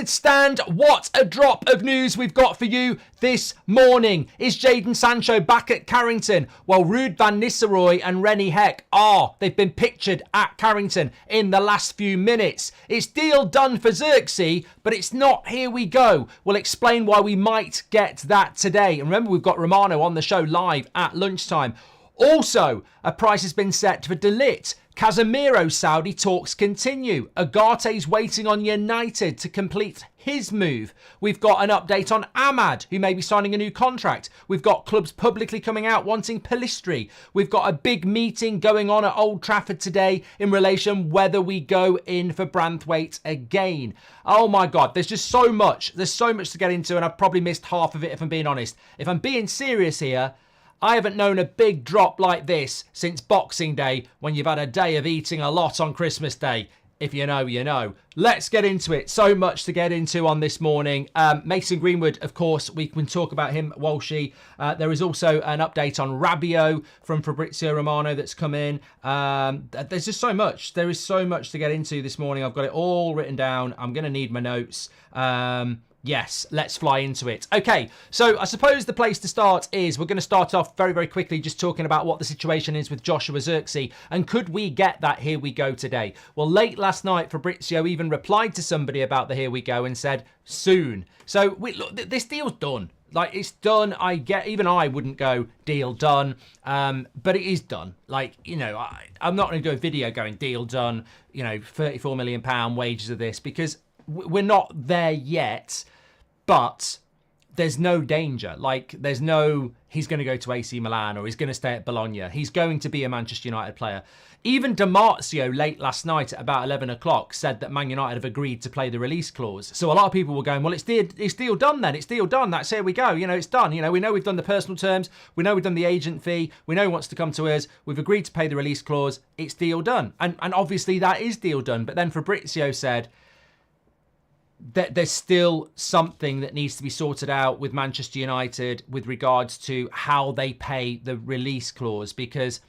Stand, what a drop of news we've got for you this morning. Is Jadon Sancho back at Carrington? Well, Ruud van Nistelrooy and Rene Heck they've been pictured at Carrington in the last few minutes. It's deal done for Zirkzee, but it's not. Here we go. We'll explain why we might get that today. And remember, we've got Romano on the show live at lunchtime. Also, a price has been set for De Ligt. Casemiro Saudi talks continue. Agate's waiting on United to complete his move. We've got an update on Ahmad, who may be signing a new contract. We've got clubs publicly coming out wanting Pellistri. We've got a big meeting going on at Old Trafford today in relation whether we go in for Branthwaite again. Oh my God, there's just so much. There's so much to get into, and I've probably missed half of it if I'm being honest. If I'm being serious here, I haven't known a big drop like this since Boxing Day, when you've had a day of eating a lot on Christmas Day. If you know, you know. Let's get into it. So much to get into on this morning. Mason Greenwood, of course, we can talk about him, Walshy. There is also an update on Rabiot from Fabrizio Romano that's come in. There's just so much. There is so much to get into this morning. I've got it all written down. I'm going to need my notes. Yes, let's fly into it. Okay, so I suppose the place to start is we're going to start off very, very quickly just talking about what the situation is with Joshua Zirkzee, and could we get that here we go today? Well, late last night, Fabrizio even replied to somebody about the here we go and said soon. So look, this deal's done. Like, it's done. Even I wouldn't go deal done, but it is done. Like, you know, I'm not going to do a video going deal done, you know, £34 million wages of this, because we're not there yet, but there's no danger. Like, there's no, he's going to go to AC Milan or he's going to stay at Bologna. He's going to be a Manchester United player. Even Di Marzio late last night at about 11 o'clock said that Man United have agreed to play the release clause. So a lot of people were going, well, it's deal done then. It's deal done. That's here we go. You know, it's done. You know, we know we've done the personal terms. We know we've done the agent fee. We know he wants to come to us. We've agreed to pay the release clause. It's deal done. And obviously that is deal done. But then Fabrizio said that there's still something that needs to be sorted out with Manchester United with regards to how they pay the release clause, because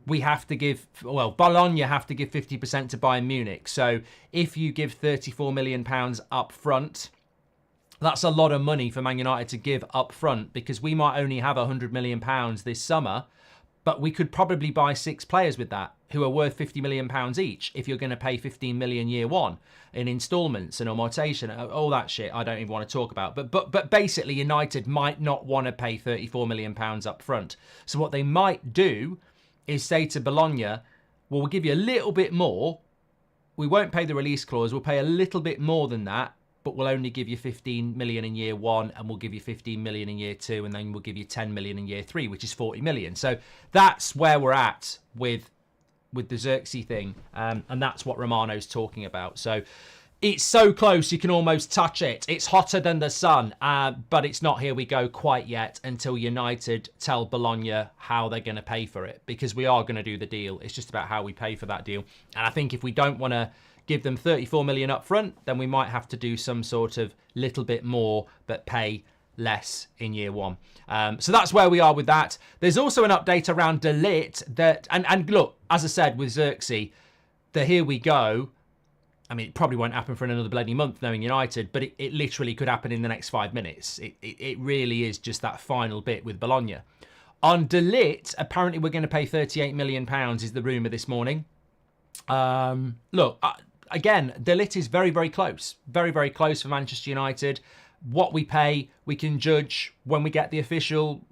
we have to give, well, Bologna have to give 50% to Bayern Munich. So if you give £34 million up front, that's a lot of money for Man United to give up front, because we might only have £100 million this summer, but we could probably buy 6 players with that who are worth £50 million each if you're going to pay $15 million year one in instalments and amortization, all that shit I don't even want to talk about. But basically United might not want to pay £34 million up front. So what they might do is say to Bologna, well, we'll give you a little bit more. We won't pay the release clause. We'll pay a little bit more than that, but we'll only give you 15 million in year one, and we'll give you 15 million in year two, and then we'll give you 10 million in year three, which is 40 million. So that's where we're at with the Zirkzee thing, and that's what Romano's talking about. So it's so close you can almost touch it. It's hotter than the sun, but it's not here we go quite yet until United tell Bologna how they're going to pay for it, because we are going to do the deal. It's just about how we pay for that deal. And I think if we don't want to give them 34 million up front, then we might have to do some sort of little bit more but pay less in year one. So that's where we are with that. There's also an update around De Ligt that, and look, as I said with Zirkzee, the here we go, I mean, it probably won't happen for another bloody month knowing United, but it literally could happen in the next 5 minutes. It really is just that final bit with Bologna. On De Ligt, apparently we're going to pay £38 million is the rumour this morning. Look, again, De Ligt is very, very close. Very, very close for Manchester United. What we pay, we can judge when we get the official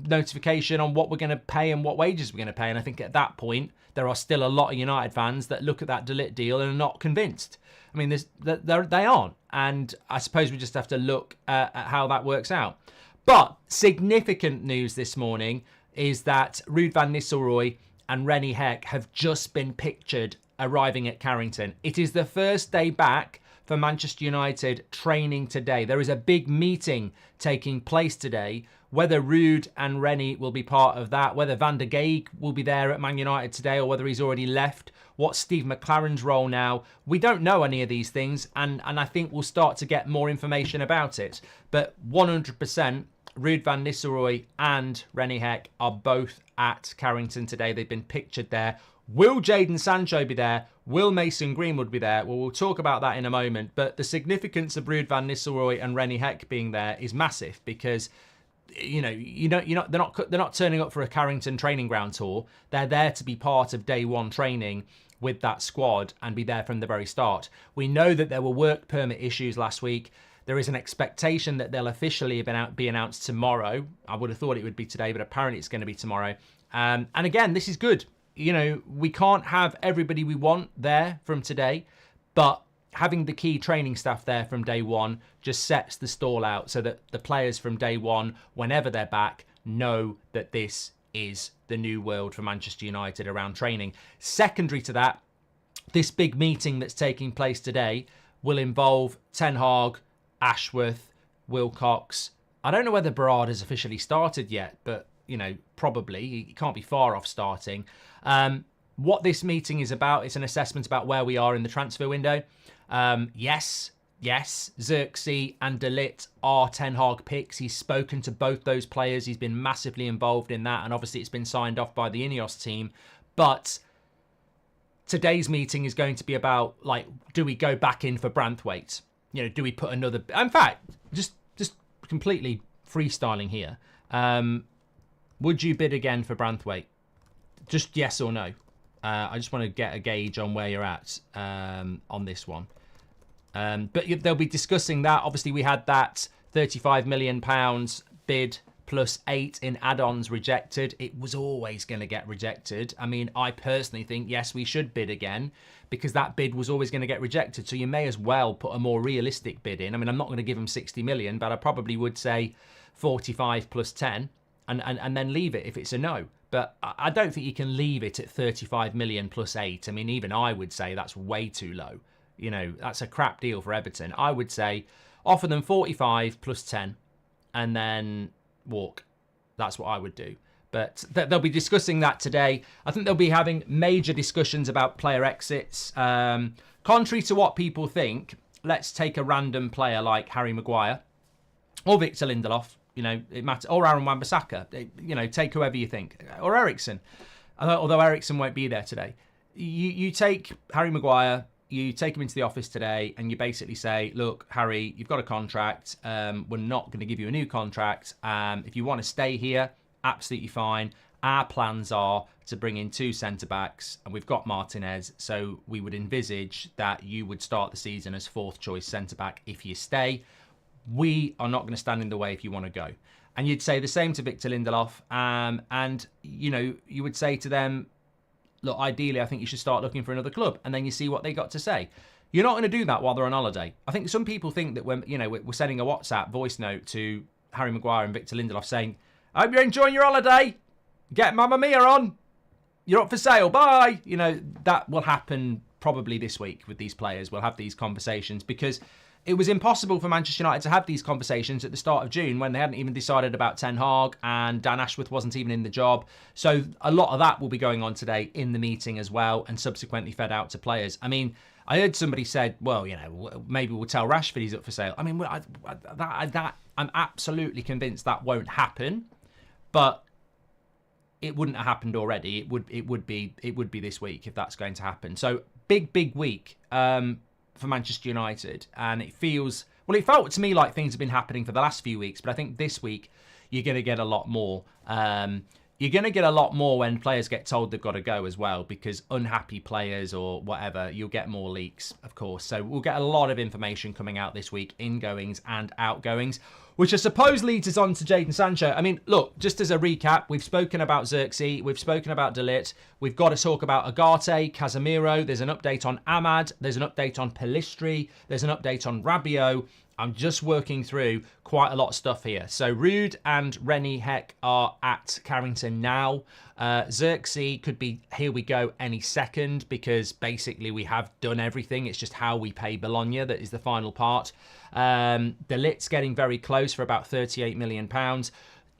notification on what we're going to pay and what wages we're going to pay. And I think at that point, there are still a lot of United fans that look at that De Ligt deal and are not convinced. I mean, they aren't. And I suppose we just have to look at how that works out. But significant news this morning is that Ruud van Nistelrooy and Rene Heck have just been pictured arriving at Carrington. It is the first day back for Manchester United training today. There is a big meeting taking place today. Whether Ruud and Rene will be part of that, whether Van der Gaag will be there at Man United today or whether he's already left, what's Steve McLaren's role now, we don't know any of these things, and I think we'll start to get more information about it. But 100%, Ruud van Nistelrooy and Rene Heck are both at Carrington today. They've been pictured there Will Jadon Sancho be there? Will Mason Greenwood be there? Well, we'll talk about that in a moment. But the significance of Ruud van Nistelrooy and Rene Heck being there is massive because, they're not turning up for a Carrington training ground tour. They're there to be part of day one training with that squad and be there from the very start. We know that there were work permit issues last week. There is an expectation that they'll officially be announced tomorrow. I would have thought it would be today, but apparently it's going to be tomorrow. And again, this is good. We can't have everybody we want there from today, but having the key training staff there from day one just sets the stall out so that the players from day one, whenever they're back, know that this is the new world for Manchester United around training. Secondary to that, this big meeting that's taking place today will involve Ten Hag, Ashworth, Wilcox. I don't know whether Berard has officially started yet, but probably. He can't be far off starting. What this meeting is about, it's an assessment about where we are in the transfer window. Yes, Zirkzee and De Ligt are Ten Hag picks. He's spoken to both those players. He's been massively involved in that, and obviously it's been signed off by the Ineos team. But today's meeting is going to be about, do we go back in for Branthwaite? Do we put another... In fact, just completely freestyling here. Would you bid again for Branthwaite? Just yes or no. I just want to get a gauge on where you're at on this one. But they'll be discussing that. Obviously, we had that £35 million bid plus 8 in add-ons rejected. It was always going to get rejected. I mean, I personally think, yes, we should bid again because that bid was always going to get rejected. So you may as well put a more realistic bid in. I mean, I'm not going to give him 60 million, but I probably would say 45 plus 10 and then leave it if it's a no. But I don't think you can leave it at 35 million plus 8. I mean, even I would say that's way too low. That's a crap deal for Everton. I would say offer them 45 plus 10 and then walk. That's what I would do. But they'll be discussing that today. I think they'll be having major discussions about player exits. Contrary to what people think, let's take a random player like Harry Maguire or Victor Lindelof. It matters. Or Aaron Wan-Bissaka. Take whoever you think. Or Eriksen. Although Eriksen won't be there today. You take Harry Maguire, you take him into the office today, and you basically say, look, Harry, you've got a contract. We're not going to give you a new contract. If you want to stay here, absolutely fine. Our plans are to bring in 2 centre-backs, and we've got Martinez, so we would envisage that you would start the season as 4th choice centre-back if you stay. We are not going to stand in the way if you want to go. And you'd say the same to Victor Lindelof. And, you would say to them, look, ideally, I think you should start looking for another club. And then you see what they got to say. You're not going to do that while they're on holiday. I think some people think that when, we're sending a WhatsApp voice note to Harry Maguire and Victor Lindelof saying, I hope you're enjoying your holiday. Get Mamma Mia on. You're up for sale. Bye. That will happen probably this week with these players. We'll have these conversations because it was impossible for Manchester United to have these conversations at the start of June when they hadn't even decided about Ten Hag and Dan Ashworth wasn't even in the job. So a lot of that will be going on today in the meeting as well and subsequently fed out to players. I mean, I heard somebody said, well, maybe we'll tell Rashford he's up for sale. I mean, I'm absolutely convinced that won't happen, but it wouldn't have happened already. It would be this week if that's going to happen. So big week. For Manchester United, and it felt to me like things have been happening for the last few weeks, but I think this week you're going to get a lot more. You're going to get a lot more when players get told they've got to go as well, because unhappy players or whatever, you'll get more leaks, of course. So we'll get a lot of information coming out this week, ingoings and outgoings, which I suppose leads us on to Jadon Sancho. I mean, look, just as a recap, we've spoken about Zirkzee, we've spoken about De Ligt, we've got to talk about Agate, Casemiro, there's an update on Ahmad, there's an update on Pelistri, there's an update on Rabiot. I'm just working through quite a lot of stuff here. So Ruud and Rene Heck are at Carrington now. Zirkzee could be here we go any second because basically we have done everything. It's just how we pay Bologna that is the final part. De Ligt's getting very close for about £38 million.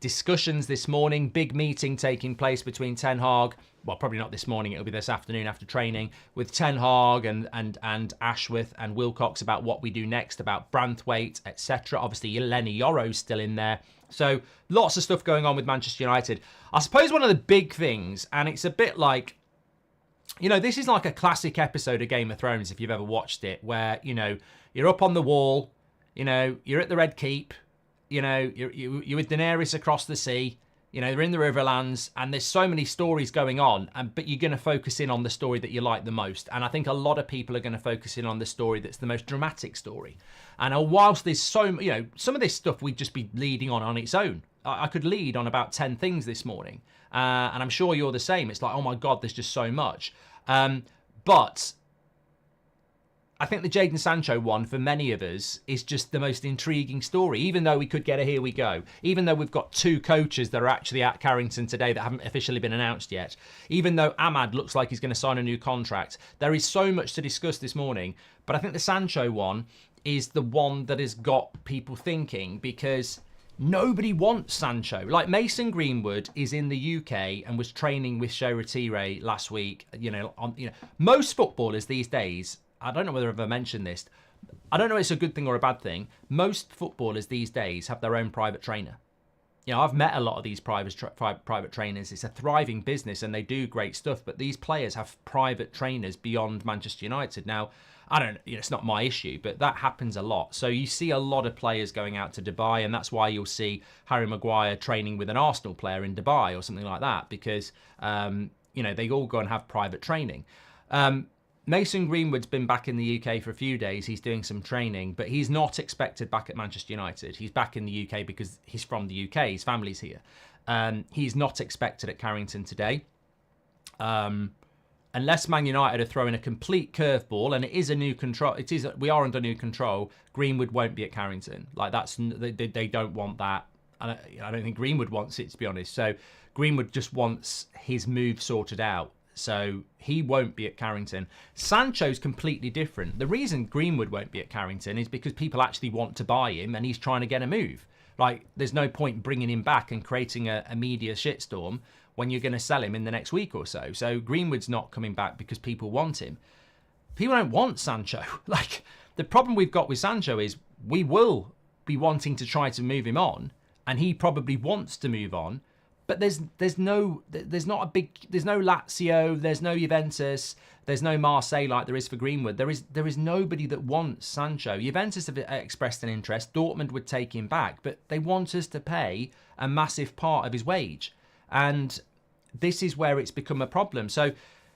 Discussions this morning, big meeting taking place between Ten Hag, well, probably not this morning, it'll be this afternoon after training, with Ten Hag and Ashworth and Wilcox about what we do next, about Branthwaite, etc. Obviously, Lenny Yoro's still in there. So lots of stuff going on with Manchester United. I suppose one of the big things, and it's a bit like You know, this is like a classic episode of Game of Thrones, if you've ever watched it, where, you know, you're up on the wall, you know, you're at the Red Keep, you know, you're with Daenerys across the sea, you know, they're in the Riverlands, and there's so many stories going on, but you're going to focus in on the story that you like the most. And I think a lot of people are going to focus in on the story that's the most dramatic story. And whilst there's so, you know, some of this stuff we'd just be leading on its own. I could lead on about 10 things this morning, and I'm sure you're the same. It's like, oh my God, there's just so much. But I think the Jadon Sancho one, for many of us, is just the most intriguing story, even though we could get a here we go. Even though we've got 2 coaches that are actually at Carrington today that haven't officially been announced yet. Even though Ahmad looks like he's going to sign a new contract. There is so much to discuss this morning. But I think the Sancho one is the one that has got people thinking, because nobody wants Sancho. Like, Mason Greenwood is in the UK and was training with Zirkzee last week. You know, most footballers these days, I don't know whether I've ever mentioned this, I don't know if it's a good thing or a bad thing. Most footballers these days have their own private trainer. You know, I've met a lot of these private trainers. It's a thriving business and they do great stuff, but these players have private trainers beyond Manchester United. Now, I don't, you know, it's not my issue, but that happens a lot. So you see a lot of players going out to Dubai, and that's why you'll see Harry Maguire training with an Arsenal player in Dubai or something like that, because, you know, they all go and have private training. Mason Greenwood's been back in the UK for a few days. He's doing some training, but he's not expected back at Manchester United. He's back in the UK because he's from the UK. His family's here. He's not expected at Carrington today. Unless Man United are throwing a complete curveball, and it is a new control. We are under new control. Greenwood won't be at Carrington. Like, they don't want that. I don't think Greenwood wants it, to be honest. So Greenwood just wants his move sorted out. So he won't be at Carrington. Sancho's completely different. The reason Greenwood won't be at Carrington is because people actually want to buy him, and he's trying to get a move. Like, there's no point bringing him back and creating a media shitstorm when you're going to sell him in the next week or so. So Greenwood's not coming back because people want him. People don't want Sancho. Like, the problem we've got with Sancho is we will be wanting to try to move him on, and he probably wants to move on. But there's no Lazio, there's no Juventus, there's no Marseille like there is for Greenwood. There is nobody that wants Sancho. Juventus have expressed an interest. Dortmund would take him back, but they want us to pay a massive part of his wage. And this is where it's become a problem. So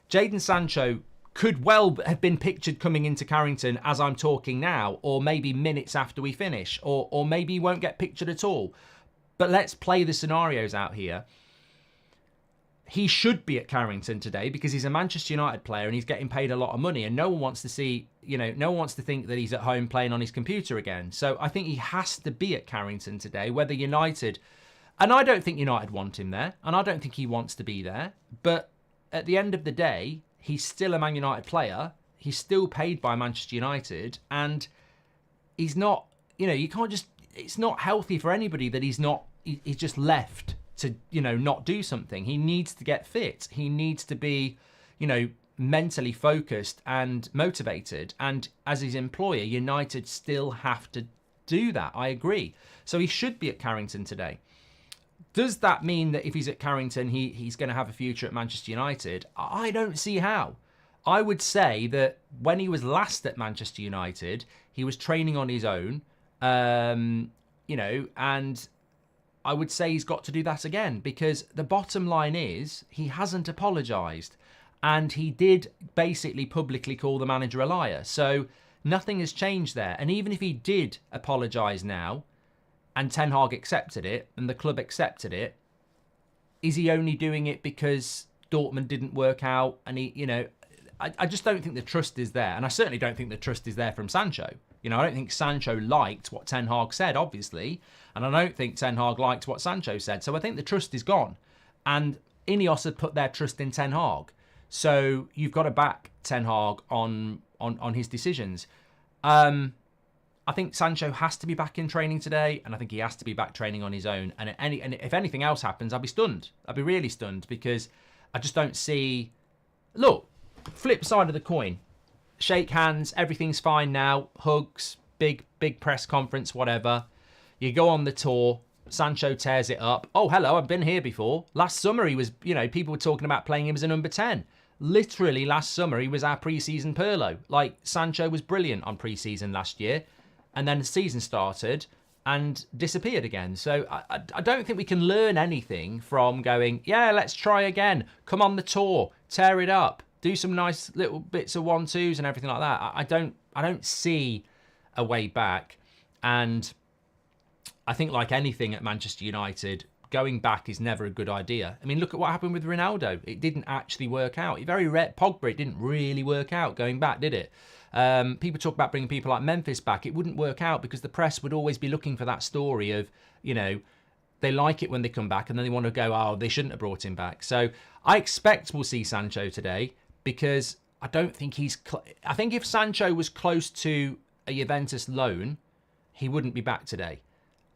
Jadon Sancho could well have been pictured coming into Carrington as I'm talking now, or maybe minutes after we finish, or maybe he won't get pictured at all. But let's play the scenarios out here. He should be at Carrington today because he's a Manchester United player and he's getting paid a lot of money, and no one wants to see, you know, no one wants to think that he's at home playing on his computer again. So I think he has to be at Carrington today, whether United, and I don't think United want him there, and I don't think he wants to be there. But at the end of the day, he's still a Man United player. He's still paid by Manchester United, and he's not, you know, you can't just, it's not healthy for anybody that he's just left to, you know, not do something. He needs to get fit. He needs to be, you know, mentally focused and motivated. And as his employer, United still have to do that. I agree. So he should be at Carrington today. Does that mean that if he's at Carrington, he's going to have a future at Manchester United? I don't see how. I would say that when he was last at Manchester United, he was training on his own. You know, and I would say he's got to do that again, because the bottom line is he hasn't apologised, and he did basically publicly call the manager a liar. So nothing has changed there. And even if he did apologise now and Ten Hag accepted it and the club accepted it, is he only doing it because Dortmund didn't work out? And he, you know, I just don't think the trust is there. And I certainly don't think the trust is there from Sancho. You know, I don't think Sancho liked what Ten Hag said, obviously. And I don't think Ten Hag liked what Sancho said. So I think the trust is gone. And Ineos had put their trust in Ten Hag. So you've got to back Ten Hag on his decisions. I think Sancho has to be back in training today. And I think he has to be back training on his own. And if anything else happens, I'll be stunned. I'll be really stunned, because I just don't see... Look, flip side of the coin. Shake hands, everything's fine now, hugs, big press conference, whatever. You go on the tour, Sancho tears it up. Oh, hello, I've been here before. Last summer he was, you know, people were talking about playing him as a number 10. literally last summer, he was our pre-season Pirlo. Like, Sancho was brilliant on pre-season last year, and then the season started and disappeared again. So I don't think we can learn anything from going, yeah, let's try again. Come on the tour, tear it up, do some nice little bits of 1-2s and everything like that. I don't see a way back. And I think, like anything at Manchester United, going back is never a good idea. I mean, look at what happened with Ronaldo. It didn't actually work out. Pogba, it didn't really work out going back, did it? People talk about bringing people like Memphis back. It wouldn't work out because the press would always be looking for that story of, they like it when they come back and then they want to go, oh, they shouldn't have brought him back. So I expect we'll see Sancho today because I don't think I think if Sancho was close to a Juventus loan, he wouldn't be back today.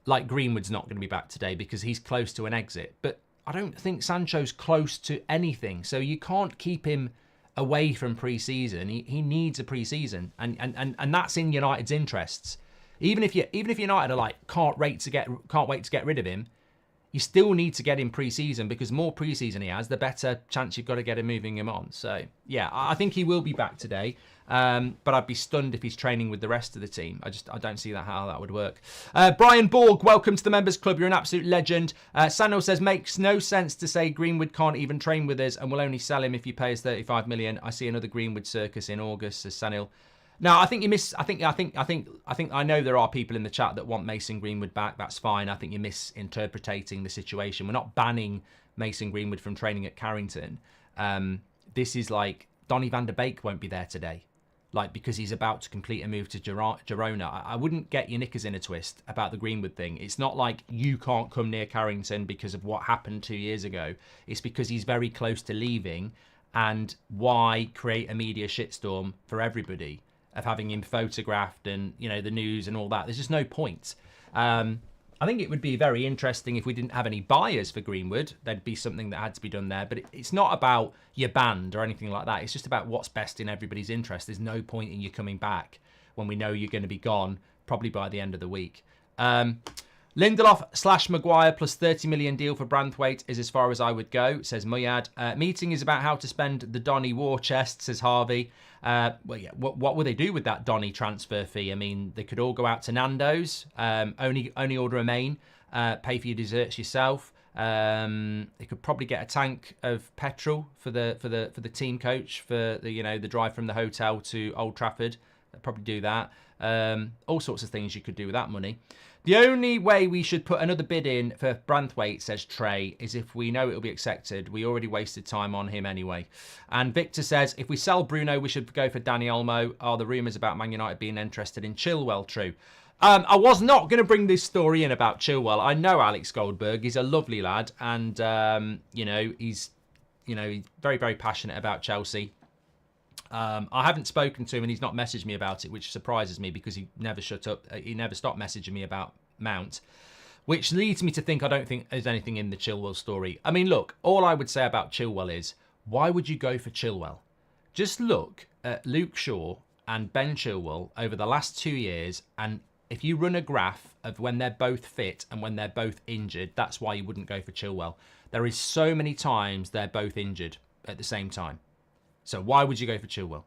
Like Greenwood's not going to be back today because he's close to an exit. But I don't think Sancho's close to anything. So you can't keep him away from pre-season. He needs a pre-season. And that's in United's interests. Even if United are like, can't wait to get rid of him, you still need to get him pre-season because the more pre-season he has, the better chance you've got to get him moving him on. So, yeah, I think he will be back today. But I'd be stunned if he's training with the rest of the team. I don't see how that would work. Brian Borg, welcome to the Members Club. You're an absolute legend. Sanil says, makes no sense to say Greenwood can't even train with us and we'll only sell him if you pay us 35 million. I see another Greenwood circus in August, says Sanil. No, I think you miss. I think I know there are people in the chat that want Mason Greenwood back. That's fine. I think you're misinterpreting the situation. We're not banning Mason Greenwood from training at Carrington. This is like Donny van der Beek won't be there today, like because he's about to complete a move to Girona. I wouldn't get your knickers in a twist about the Greenwood thing. It's not like you can't come near Carrington because of what happened 2 years ago. It's because he's very close to leaving, and why create a media shitstorm for everybody of having him photographed and, the news and all that. There's just no point. I think it would be very interesting if we didn't have any buyers for Greenwood. There'd be something that had to be done there. But it's not about your band or anything like that. It's just about what's best in everybody's interest. There's no point in you coming back when we know you're going to be gone, probably by the end of the week. Lindelof / Maguire plus 30 million deal for Branthwaite is as far as I would go, says Muyad. Meeting is about how to spend the Donny war chest, says Harvey. What will they do with that Donny transfer fee? I mean, they could all go out to Nando's, only order a main, pay for your desserts yourself. They could probably get a tank of petrol for the team coach for the drive from the hotel to Old Trafford. They'd probably do that. All sorts of things you could do with that money. The only way we should put another bid in for Branthwaite, says Trey, is if we know it'll be accepted. We already wasted time on him anyway. And Victor says, if we sell Bruno, we should go for Dani Olmo. Are the rumours about Man United being interested in Chilwell true? I was not going to bring this story in about Chilwell. I know Alex Goldberg. He's a lovely lad. And, he's very, very passionate about Chelsea. I haven't spoken to him and he's not messaged me about it, which surprises me because he never shut up. He never stopped messaging me about Mount, which leads me to think I don't think there's anything in the Chilwell story. I mean, look, all I would say about Chilwell is, why would you go for Chilwell? Just look at Luke Shaw and Ben Chilwell over the last 2 years, and if you run a graph of when they're both fit and when they're both injured, that's why you wouldn't go for Chilwell. There is so many times they're both injured at the same time. So why would you go for Chilwell?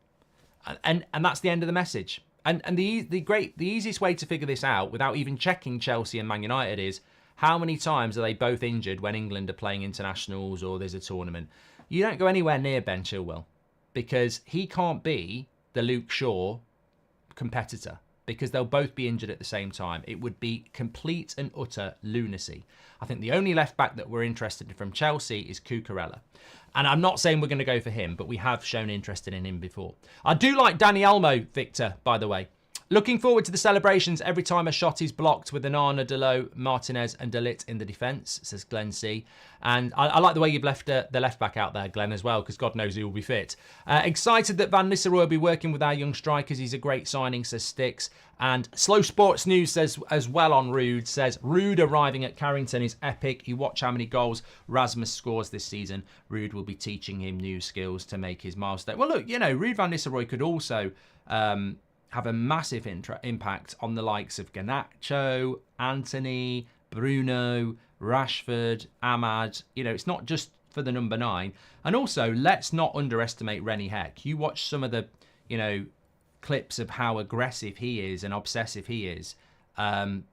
And that's the end of the message. And the easiest way to figure this out without even checking Chelsea and Man United is how many times are they both injured when England are playing internationals or there's a tournament? You don't go anywhere near Ben Chilwell because he can't be the Luke Shaw competitor because they'll both be injured at the same time. It would be complete and utter lunacy. I think the only left back that we're interested in from Chelsea is Cucurella. And I'm not saying we're going to go for him, but we have shown interest in him before. I do like Dani Olmo, Victor, by the way. Looking forward to the celebrations every time a shot is blocked with Onana, Dalot, Martinez and De Ligt in the defence, says Glenn C. And I like the way you've left the left back out there, Glenn, as well, because God knows he will be fit. Excited that Van Nistelrooy will be working with our young strikers. He's a great signing, says Sticks. And Slow Sports News says as well on Ruud, says Ruud arriving at Carrington is epic. You watch how many goals Rasmus scores this season. Ruud will be teaching him new skills to make his milestone. Well, look, Ruud Van Nistelrooy could also have a massive impact on the likes of Garnacho, Anthony, Bruno, Rashford, Ahmad. It's not just for the number 9. And also, let's not underestimate Rennie Heck. You watch some of the, clips of how aggressive he is and obsessive he is.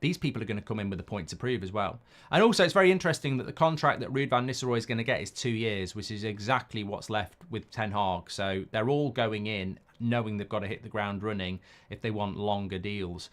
These people are going to come in with a point to prove as well. And also, it's very interesting that the contract that Ruud van Nistelrooy is going to get is 2 years, which is exactly what's left with Ten Hag. So they're all going in knowing they've got to hit the ground running if they want longer deals.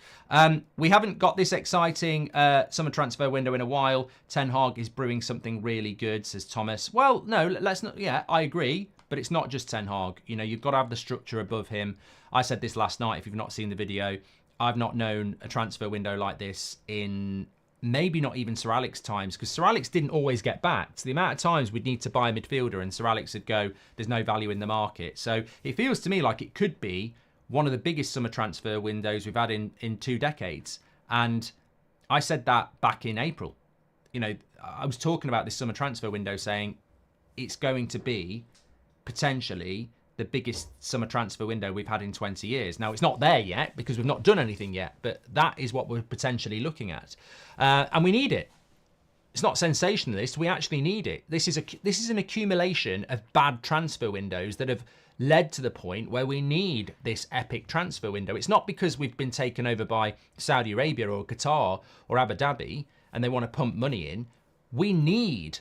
We haven't got this exciting summer transfer window in a while. Ten Hag is brewing something really good, says Thomas. Well, no, let's not. Yeah, I agree. But it's not just Ten Hag. You've got to have the structure above him. I said this last night, if you've not seen the video. I've not known a transfer window like this in maybe not even Sir Alex times, because Sir Alex didn't always get backed. The amount of times we'd need to buy a midfielder and Sir Alex would go, there's no value in the market. So it feels to me like it could be one of the biggest summer transfer windows we've had in 2 decades. And I said that back in April. I was talking about this summer transfer window saying it's going to be potentially the biggest summer transfer window we've had in 20 years. Now, it's not there yet because we've not done anything yet, but that is what we're potentially looking at. And we need it. It's not sensationalist. We actually need it. This is an accumulation of bad transfer windows that have led to the point where we need this epic transfer window. It's not because we've been taken over by Saudi Arabia or Qatar or Abu Dhabi and they want to pump money in. We need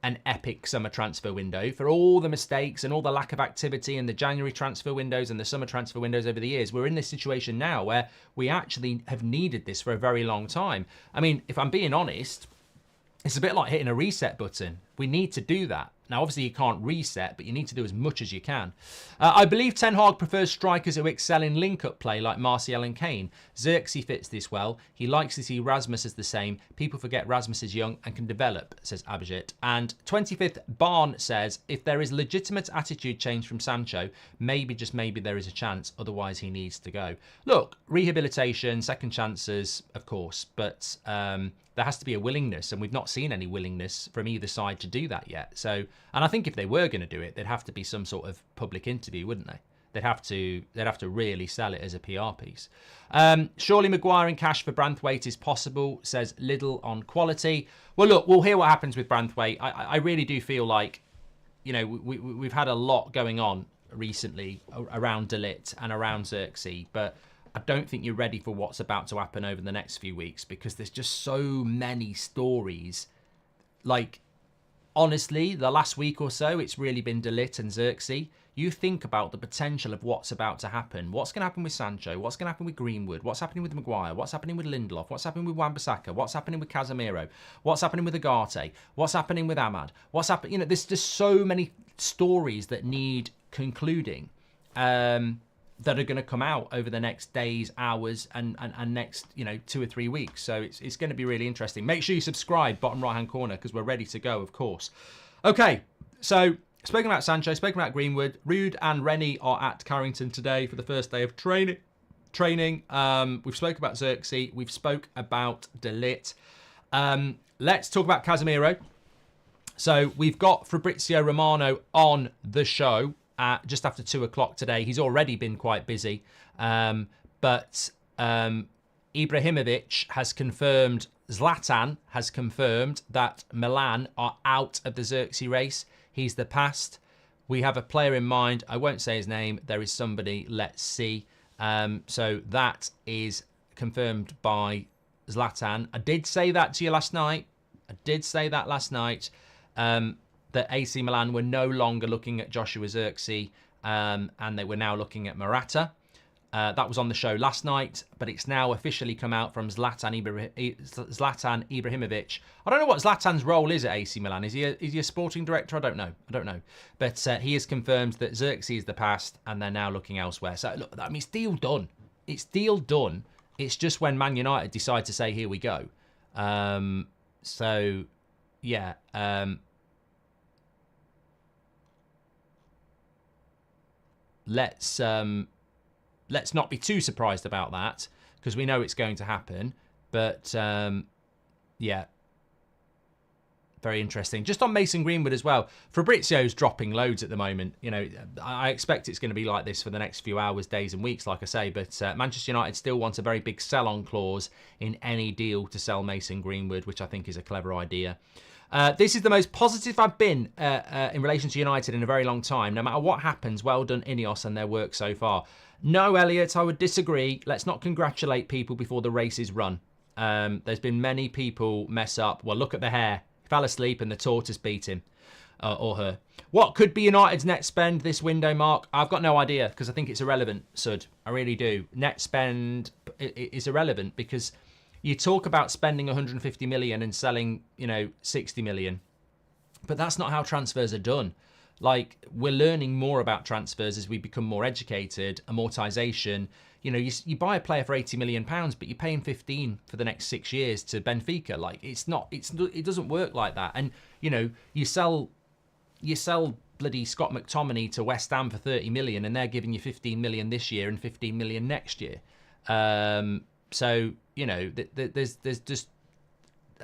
an epic summer transfer window for all the mistakes and all the lack of activity in the January transfer windows and the summer transfer windows over the years. We're in this situation now where we actually have needed this for a very long time. I mean, if I'm being honest, it's a bit like hitting a reset button. We need to do that. Now, obviously, you can't reset, but you need to do as much as you can. I believe Ten Hag prefers strikers who excel in link-up play like Martial and Kane. Zirkzee fits this well. He likes to see Rasmus as the same. People forget Rasmus is young and can develop, says Abhijit. And 25th Barn says, if there is legitimate attitude change from Sancho, maybe, just maybe, there is a chance. Otherwise, he needs to go. Look, rehabilitation, second chances, of course, but there has to be a willingness, and we've not seen any willingness from either side to do that yet. So, and I think if they were going to do it, there'd have to be some sort of public interview, wouldn't they? They'd have to really sell it as a PR piece. Surely Maguire and cash for Branthwaite is possible, says Lidl on quality. Well, look, we'll hear what happens with Branthwaite. I really do feel like, we've had a lot going on recently around De Ligt and around Zirkzee, but I don't think you're ready for what's about to happen over the next few weeks because there's just so many stories. Like, honestly, the last week or so, it's really been De Ligt and Zirkzee. You think about the potential of what's about to happen. What's going to happen with Sancho? What's going to happen with Greenwood? What's happening with Maguire? What's happening with Lindelof? What's happening with Wan-Bissaka? What's happening with Casemiro? What's happening with Ugarte? What's happening with Ahmad? What's happening? There's just so many stories that need concluding. That are going to come out over the next days, hours, and next 2 or 3 weeks. So it's going to be really interesting. Make sure you subscribe, bottom right hand corner, because we're ready to go, of course. Okay, so spoken about Sancho, spoken about Greenwood. Ruud and Rennie are at Carrington today for the first day of training. We've spoke about Zirkzee. We've spoke about De Ligt. Let's talk about Casemiro. So we've got Fabrizio Romano on the show just after 2 o'clock today. He's already been quite busy. But Ibrahimovic has confirmed, Zlatan has confirmed that Milan are out of the Zirkzee race. He's the past. We have a player in mind. I won't say his name. There is somebody. Let's see. So that is confirmed by Zlatan. I did say that to you last night. That AC Milan were no longer looking at Joshua Zirkzee and they were now looking at Morata. That was on the show last night, but it's now officially come out from Zlatan Ibrahimovic. I don't know what Zlatan's role is at AC Milan. Is he a sporting director? I don't know. But he has confirmed that Zirkzee is the past and they're now looking elsewhere. So look, I mean, it's deal done. It's just when Man United decide to say, here we go. So, yeah. Let's not be too surprised about that because we know it's going to happen. But yeah, Very interesting. Just on Mason Greenwood as well. Fabrizio's dropping loads at the moment. You know, I expect it's going to be like this for the next few hours, days and weeks, like I say. But Manchester United still wants a very big sell-on clause in any deal to sell Mason Greenwood, which I think is a clever idea. This is the most positive I've been in relation to United in a very long time. No matter what happens, well done Ineos and their work so far. No, Elliot, I would disagree. Let's not congratulate people before the race is run. There's been many people mess up. Well, look at the hair. Fell asleep and the tortoise beat him or her. What could be United's net spend this window, Mark? I've got no idea because I think it's irrelevant, Sud. I really do. Net spend is irrelevant because you talk about spending 150 million and selling, 60 million. But that's not how transfers are done. Like, we're learning more about transfers as we become more educated, amortization. You buy a player for £80 million, but you're paying 15 for the next 6 years to Benfica. Like, it doesn't work like that. And, you sell bloody Scott McTominay to West Ham for 30 million and they're giving you 15 million this year and 15 million next year. So,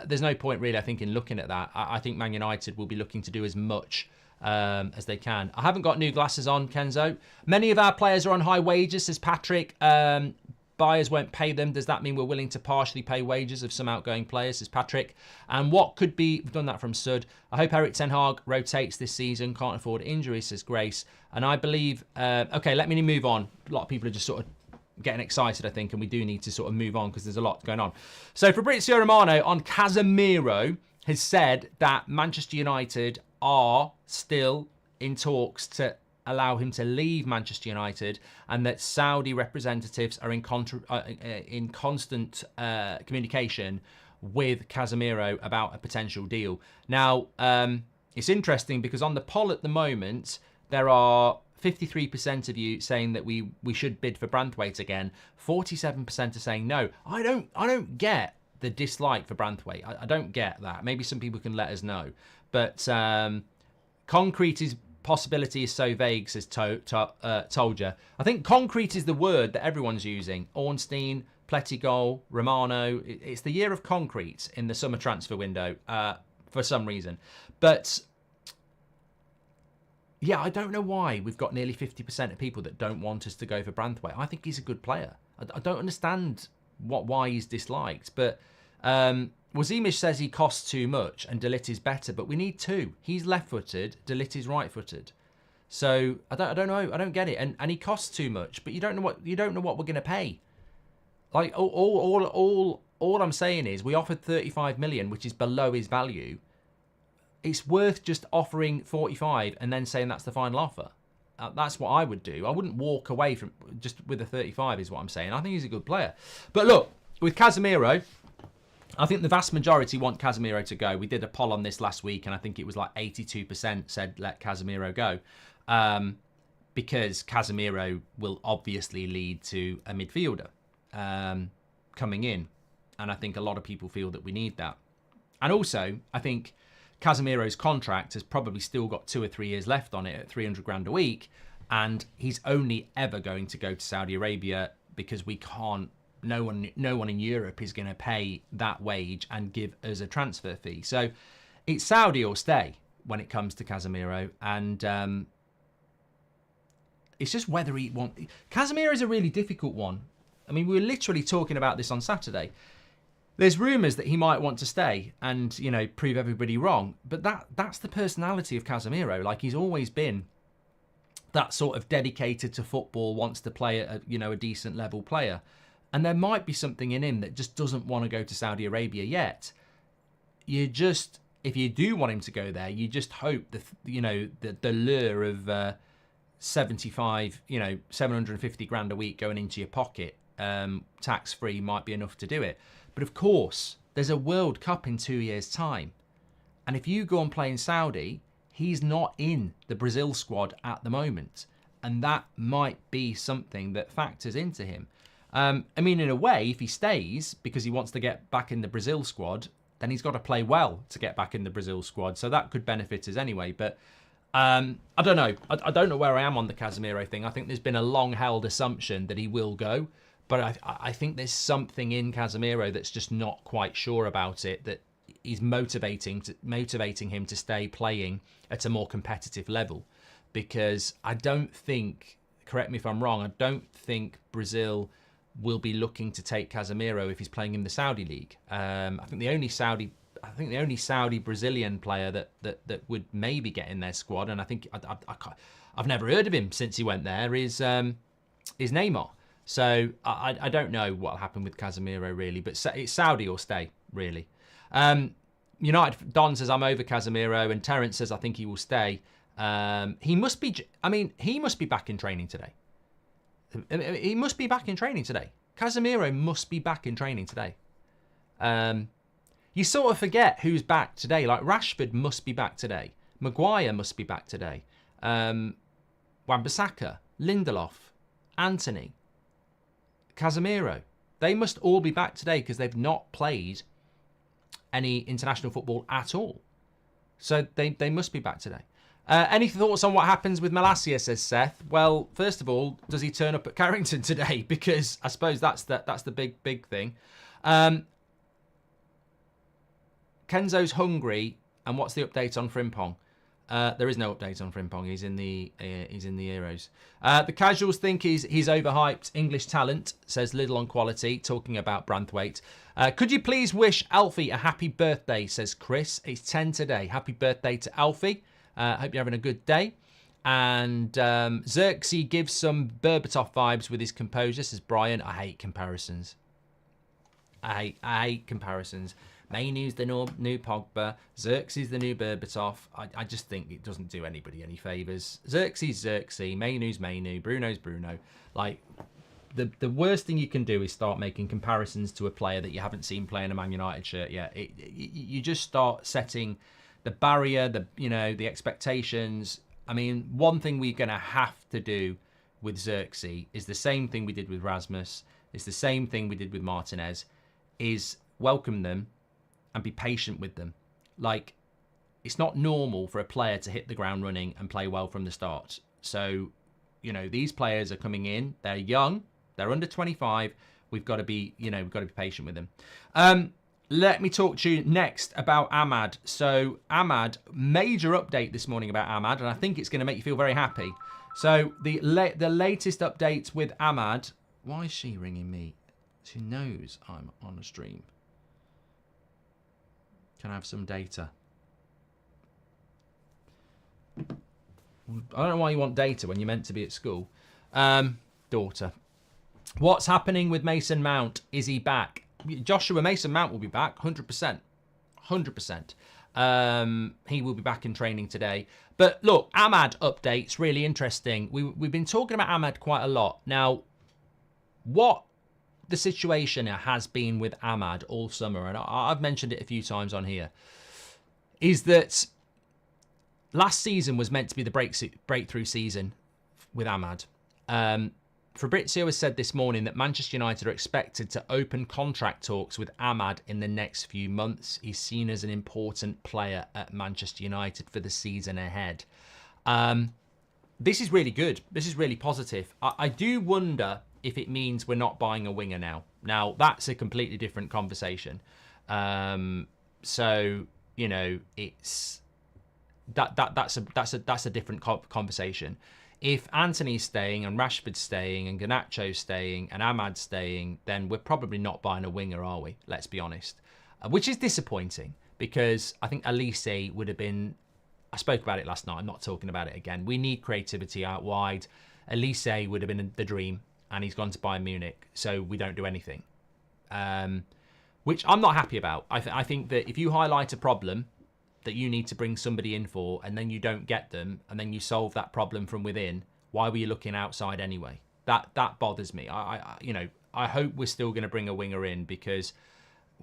there's no point really, I think, in looking at that. I think Man United will be looking to do as much as they can. I haven't got new glasses on, Kenzo. Many of our players are on high wages, says Patrick. Buyers won't pay them. Does that mean we're willing to partially pay wages of some outgoing players, says Patrick? And what could be... We've done that from Sud. I hope Erik ten Hag rotates this season. Can't afford injuries, says Grace. And I believe... okay, let me move on. A lot of people are just sort of getting excited, I think, and we do need to sort of move on because there's a lot going on. So Fabrizio Romano on Casemiro has said that Manchester United are still in talks to allow him to leave Manchester United and that Saudi representatives are in constant communication with Casemiro about a potential deal. Now, it's interesting because on the poll at the moment, there are 53% of you saying that we should bid for Branthwaite again. 47% are saying no. I don't get the dislike for Branthwaite. I don't get that. Maybe some people can let us know. But concrete is possibility is so vague, says Tolja. I think concrete is the word that everyone's using. Ornstein, Plettigol, Romano. It's the year of concrete in the summer transfer window for some reason. But yeah, I don't know why we've got nearly 50% of people that don't want us to go for Branthwaite. I think he's a good player. I don't understand why he's disliked. But Wazimish says he costs too much and De Ligt is better, but we need two. He's left-footed, De Ligt is right-footed. So I don't know. I don't get it. And he costs too much, but you don't know what we're going to pay. Like all I'm saying is we offered 35 million, which is below his value. It's worth just offering 45 and then saying that's the final offer. That's what I would do. I wouldn't walk away from just with a 35 is what I'm saying. I think he's a good player. But look, with Casemiro, I think the vast majority want Casemiro to go. We did a poll on this last week and I think it was like 82% said let Casemiro go. Because Casemiro will obviously lead to a midfielder coming in. And I think a lot of people feel that we need that. And also, I think Casemiro's contract has probably still got 2 or 3 years left on it at 300 grand a week. And he's only ever going to go to Saudi Arabia because we can't, no one in Europe is going to pay that wage and give us a transfer fee. So it's Saudi or stay when it comes to Casemiro. And it's just whether he wants... Casemiro is a really difficult one. I mean, we were literally talking about this on Saturday. There's rumours that he might want to stay and, prove everybody wrong. But that's the personality of Casemiro. Like, he's always been that sort of dedicated to football, wants to play at a decent level player. And there might be something in him that just doesn't want to go to Saudi Arabia yet. If you do want him to go there, you just hope the lure of 75, 750 grand a week going into your pocket, tax-free might be enough to do it. But of course, there's a World Cup in 2 years' time. And if you go and play in Saudi, he's not in the Brazil squad at the moment. And that might be something that factors into him. I mean, in a way, if he stays because he wants to get back in the Brazil squad, then he's got to play well to get back in the Brazil squad. So that could benefit us anyway. But I don't know. I don't know where I am on the Casemiro thing. I think there's been a long-held assumption that he will go. But I think there's something in Casemiro that's just not quite sure about it, that he's motivating him to stay playing at a more competitive level. Because I don't think, correct me if I'm wrong, I don't think Brazil will be looking to take Casemiro if he's playing in the Saudi league. I think the only Saudi Brazilian player that would maybe get in their squad, and I think I've never heard of him since he went there, is Neymar. So I don't know what'll happen with Casemiro really, but it's Saudi or stay really. United Don says I'm over Casemiro, and Terence says I think he will stay. He must be back in training today. He must be back in training today. Casemiro must be back in training today. You sort of forget who's back today. Like Rashford must be back today. Maguire must be back today. Wan-Bissaka, Lindelof, Anthony, Casemiro. They must all be back today because they've not played any international football at all. So they must be back today. Any thoughts on what happens with Malacia, says Seth? Well, first of all, does he turn up at Carrington today? Because I suppose that's the big thing. Kenzo's hungry, and what's the update on Frimpong? There is no update on Frimpong. He's in the Euros. The casuals think he's overhyped English talent, says Little on Quality, talking about Branthwaite. Could you please wish Alfie a happy birthday, says Chris. It's 10 today. Happy birthday to Alfie. Hope you're having a good day. And Zirkzee gives some Berbatov vibes with his composure, says Brian. I hate comparisons. I hate comparisons. Mainu's the new Pogba. Zirkzee's the new Berbatov. I just think it doesn't do anybody any favours. Zirkzee's Zirkzee. Mainu's Mainu. Bruno's Bruno. Like, the worst thing you can do is start making comparisons to a player that you haven't seen play in a Man United shirt yet. You just start setting the barrier, the expectations. I mean, one thing we're going to have to do with Zirkzee is the same thing we did with Rasmus. It's the same thing we did with Martinez. Is welcome them and be patient with them. Like, it's not normal for a player to hit the ground running and play well from the start. So, these players are coming in. They're young. They're under 25. We've got to be patient with them. Let me talk to you next about Ahmad. So, Ahmad, major update this morning about Ahmad, and I think it's going to make you feel very happy. So, the latest update with Ahmad. Why is she ringing me? She knows I'm on a stream. Can I have some data? I don't know why you want data when you're meant to be at school. Daughter. What's happening with Mason Mount? Is he back? Joshua, Mason Mount will be back, 100%. 100%. He will be back in training today. But look, Ahmad update's really interesting. We've been talking about Ahmad quite a lot. Now, what the situation has been with Ahmad all summer, and I've mentioned it a few times on here, is that last season was meant to be the breakthrough season with Ahmad. Fabrizio has said this morning that Manchester United are expected to open contract talks with Ahmad in the next few months. He's seen as an important player at Manchester United for the season ahead. This is really good. This is really positive. I do wonder if it means we're not buying a winger now. Now, that's a completely different conversation. So, it's that's a different conversation. If Anthony's staying and Rashford's staying and Garnacho's staying and Ahmad's staying, then we're probably not buying a winger, are we? Let's be honest. Which is disappointing because I think Elise would have been... I spoke about it last night. I'm not talking about it again. We need creativity out wide. Elise would have been the dream, and he's gone to Bayern Munich, so we don't do anything. Which I'm not happy about. I think that if you highlight a problem that you need to bring somebody in for, and then you don't get them, and then you solve that problem from within, why were you looking outside anyway? That bothers me. I hope we're still going to bring a winger in because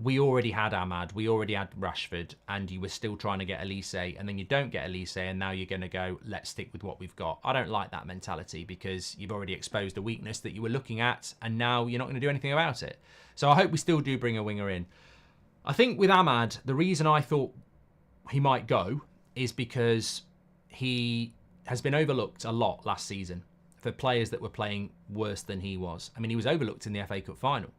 we already had Ahmad, we already had Rashford, and you were still trying to get Elise, and then you don't get Elise, and now you're going to go, let's stick with what we've got. I don't like that mentality because you've already exposed a weakness that you were looking at, and now you're not going to do anything about it. So I hope we still do bring a winger in. I think with Ahmad, the reason I thought he might go is because he has been overlooked a lot last season for players that were playing worse than he was. I mean, he was overlooked in the FA Cup final.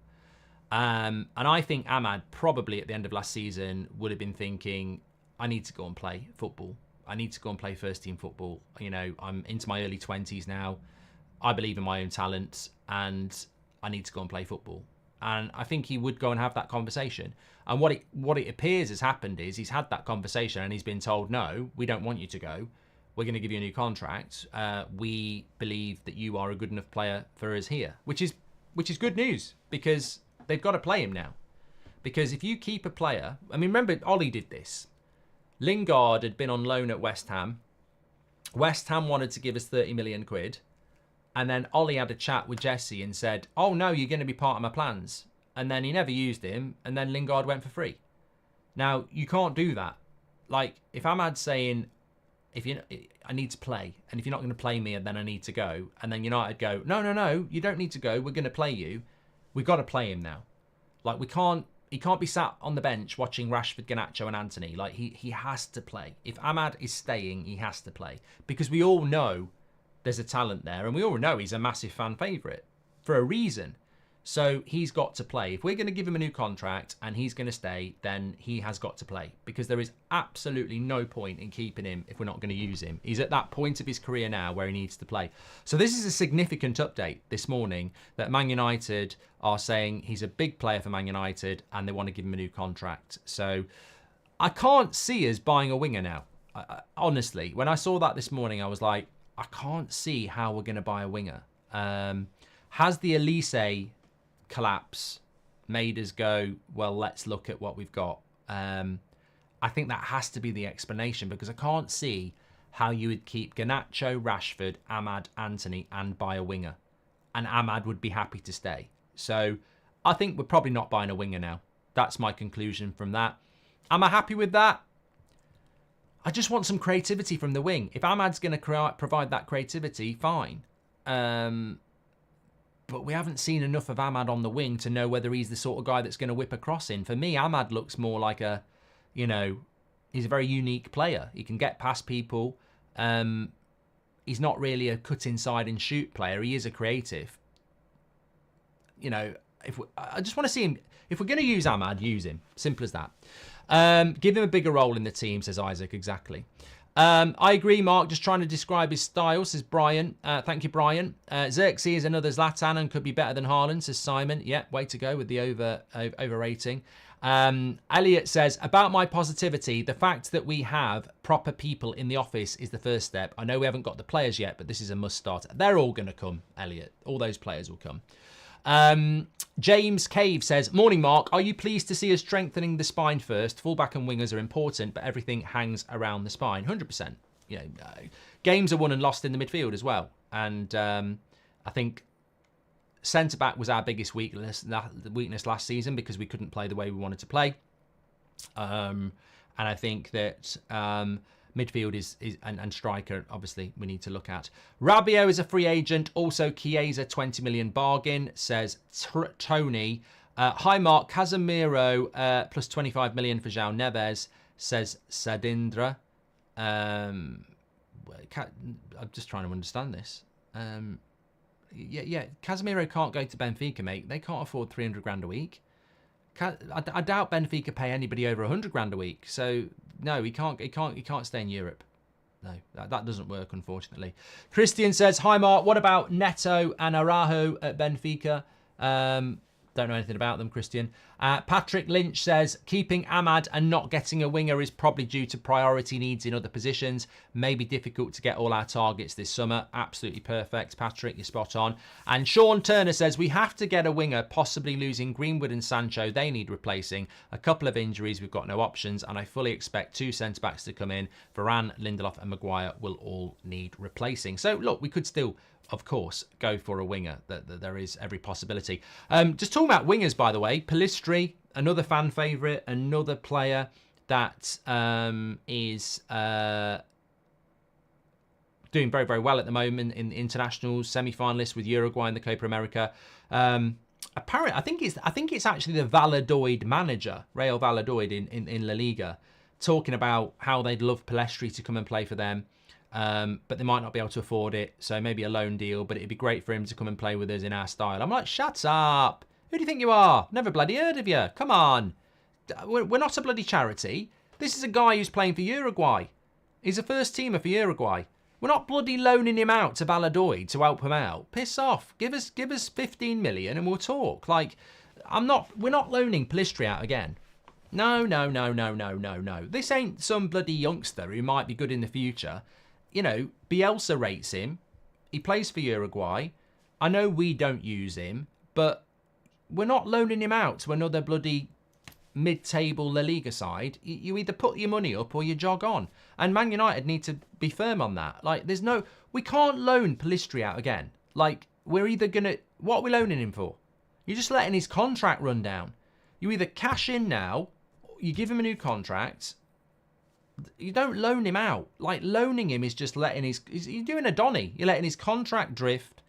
And I think Ahmad probably at the end of last season would have been thinking, I need to go and play football. I need to go and play first team football. You know, I'm into my early 20s now. I believe in my own talent and I need to go and play football. And I think he would go and have that conversation. And what it appears has happened is he's had that conversation and he's been told, no, we don't want you to go. We're going to give you a new contract. We believe that you are a good enough player for us here, which is good news because they've got to play him now. Because if you keep a player, I mean, remember Ollie did this. Lingard had been on loan at West Ham. West Ham wanted to give us 30 million quid. And then Ollie had a chat with Jesse and said, oh no, you're going to be part of my plans. And then he never used him. And then Lingard went for free. Now, you can't do that. Like, if Ahmad's saying, I need to play. And if you're not going to play me, then I need to go. And then United go, no, you don't need to go. We're going to play you. We've got to play him now. Like, he can't be sat on the bench watching Rashford, Garnacho and Anthony. Like, he has to play. If Ahmad is staying, he has to play. Because we all know there's a talent there. And we all know he's a massive fan favourite for a reason. So he's got to play. If we're going to give him a new contract and he's going to stay, then he has got to play. Because there is absolutely no point in keeping him if we're not going to use him. He's at that point of his career now where he needs to play. So this is a significant update this morning that Man United are saying he's a big player for Man United and they want to give him a new contract. So I can't see us buying a winger now. Honestly, when I saw that this morning, I was like, I can't see how we're going to buy a winger. Has the Elise collapse made us go, well, let's look at what we've got? I think that has to be the explanation because I can't see how you would keep Garnacho, Rashford, Ahmad, Anthony and buy a winger. And Ahmad would be happy to stay. So I think we're probably not buying a winger now. That's my conclusion from that. Am I happy with that? I just want some creativity from the wing. If Ahmad's going to provide that creativity, fine. But we haven't seen enough of Ahmad on the wing to know whether he's the sort of guy that's going to whip a cross in. For me, Ahmad looks more like he's a very unique player. He can get past people. He's not really a cut inside and shoot player. He is a creative. I just want to see him. If we're going to use Ahmad, use him. Simple as that. Give him a bigger role in the team, says Isaac. Exactly. I agree, Mark. Just trying to describe his style, says Brian. Thank you, Brian. Zirkzee is another Zlatan and could be better than Haaland, says Simon. Yeah, way to go with the overrating. Elliot says, about my positivity, the fact that we have proper people in the office is the first step. I know we haven't got the players yet, but this is a must start. They're all going to come, Elliot. All those players will come. James Cave says, morning Mark, are you pleased to see us strengthening the spine first? Fullback and wingers are important, but everything hangs around the spine. 100%. Games are won and lost in the midfield as well. And I think centre back was our biggest weakness last season because we couldn't play the way we wanted to play. And I think that midfield is and striker, obviously, we need to look at. Rabiot is a free agent. Also, Chiesa, 20 million bargain, says Tony. Hi, Mark. Casemiro plus 25 million for João Neves, says Sadindra. I'm just trying to understand this. Yeah. Casemiro can't go to Benfica, mate. They can't afford 300 grand a week. I doubt Benfica pay anybody over 100 grand a week. So no, he can't stay in Europe. No, that doesn't work, unfortunately. Christian says, hi Mark, what about Neto and Araujo at Benfica? Don't know anything about them, Christian. Patrick Lynch says, keeping Ahmad and not getting a winger is probably due to priority needs in other positions. Maybe difficult to get all our targets this summer. Absolutely perfect, Patrick, you're spot on. And Sean Turner says, we have to get a winger, possibly losing Greenwood and Sancho. They need replacing. A couple of injuries, we've got no options, and I fully expect 2 centre-backs to come in. Varane, Lindelof and Maguire will all need replacing. So, look, we could still, of course, go for a winger. There is every possibility. Just talking about wingers, by the way, Pellistri, another fan favourite, another player that is doing very, very well at the moment in internationals, semi-finalist with Uruguay in the Copa America. Apparently, I think it's actually the Valladolid manager, Real Valladolid in La Liga, talking about how they'd love Pellistri to come and play for them. But they might not be able to afford it, so maybe a loan deal, but it'd be great for him to come and play with us in our style. I'm like, shut up. Who do you think you are? Never bloody heard of you. Come on. We're not a bloody charity. This is a guy who's playing for Uruguay. He's a first teamer for Uruguay. We're not bloody loaning him out to Valladolid to help him out. Piss off. Give us 15 million and we'll talk. Like, we're not loaning Pellistri out again. No. This ain't some bloody youngster who might be good in the future. You know, Bielsa rates him. He plays for Uruguay. I know we don't use him, but we're not loaning him out to another bloody mid-table La Liga side. You either put your money up or you jog on. And Man United need to be firm on that. Like, we can't loan Pellistri out again. Like, we're either going to, what are we loaning him for? You're just letting his contract run down. You either cash in now, you give him a new contract. You don't loan him out. Like, loaning him is just letting you're doing a Donny. You're letting his contract drift.